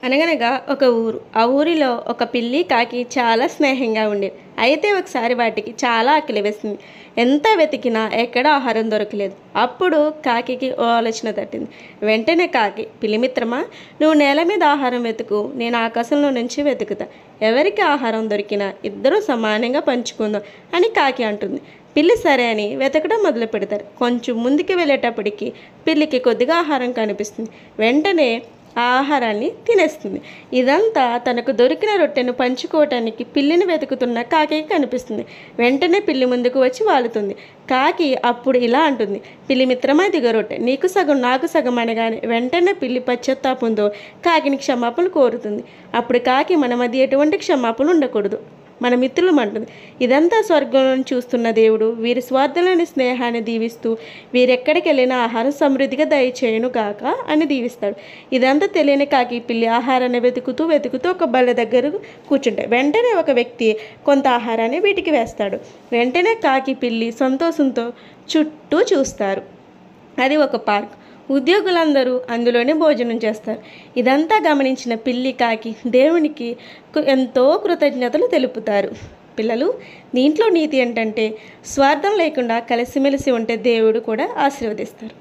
అనగనగా ఒక ఊరు. ఆ ఊరిలో ఒక పిల్లి, కాకి చాలా స్నేహంగా ఉండేవి. అయితే ఒకసారి వాటికి చాలా ఆకలి వేసింది. ఎంత వెతికినా ఎక్కడా ఆహారం దొరకలేదు. అప్పుడు కాకికి ఓ ఆలోచన తట్టింది. వెంటనే కాకి, పిల్లి మిత్రమా, నువ్వు నేల మీద ఆహారం వెతుకు, నేను ఆకాశంలో నుంచి వెతుకుతా. ఎవరికి ఆహారం దొరికినా ఇద్దరూ సమానంగా పంచుకుందాం అని కాకి అంటుంది. పిల్లి సరే అని వెతకడం మొదలు పెడతారు. కొంచెం ముందుకు వెళ్ళేటప్పటికి పిల్లికి కొద్దిగా ఆహారం కనిపిస్తుంది. వెంటనే ఆ ఆహారాన్ని తినేస్తుంది. ఇదంతా తనకు దొరికిన రొట్టెను పంచుకోవటానికి పిల్లిని వెతుకుతున్న కాకికి కనిపిస్తుంది. వెంటనే పిల్లి ముందుకు వచ్చి వాలుతుంది. కాకి అప్పుడు ఇలా అంటుంది, పిల్లి మిత్రమా, దిగ రొట్టె, నీకు సగం నాకు సగం అనగానే వెంటనే పిల్లి పశ్చాత్తాపంతో కాకిని క్షమాపణ కోరుతుంది. అప్పుడు కాకి, మన మధ్య ఎటువంటి క్షమాపణ ఉండకూడదు, మన మిత్రులు అంటుంది. ఇదంతా స్వర్గంలో చూస్తున్న దేవుడు వీరి స్వార్థంలోని స్నేహాన్ని దీవిస్తూ వీరెక్కడికి వెళ్ళినా ఆహారం సమృద్ధిగా దయచేయను గాక అని దీవిస్తాడు. ఇదంతా తెలియని కాకి పిల్లి ఆహారాన్ని వెతుకుతూ వెతుకుతూ ఒక బల్ల దగ్గర కూర్చుంటాయి. వెంటనే ఒక వ్యక్తి కొంత ఆహారాన్ని వీటికి వేస్తాడు. వెంటనే కాకి పిల్లి సంతోషంతో చుట్టూ చూస్తారు. అది ఒక పార్క్. ఉద్యోగులందరూ అందులోనే భోజనం చేస్తారు. ఇదంతా గమనించిన పిల్లి, కాకి దేవునికి ఎంతో కృతజ్ఞతలు తెలుపుతారు. పిల్లలు, దీంట్లో నీతి ఏంటంటే స్వార్థం లేకుండా కలిసిమెలిసి ఉంటే దేవుడు కూడా ఆశీర్వదిస్తారు.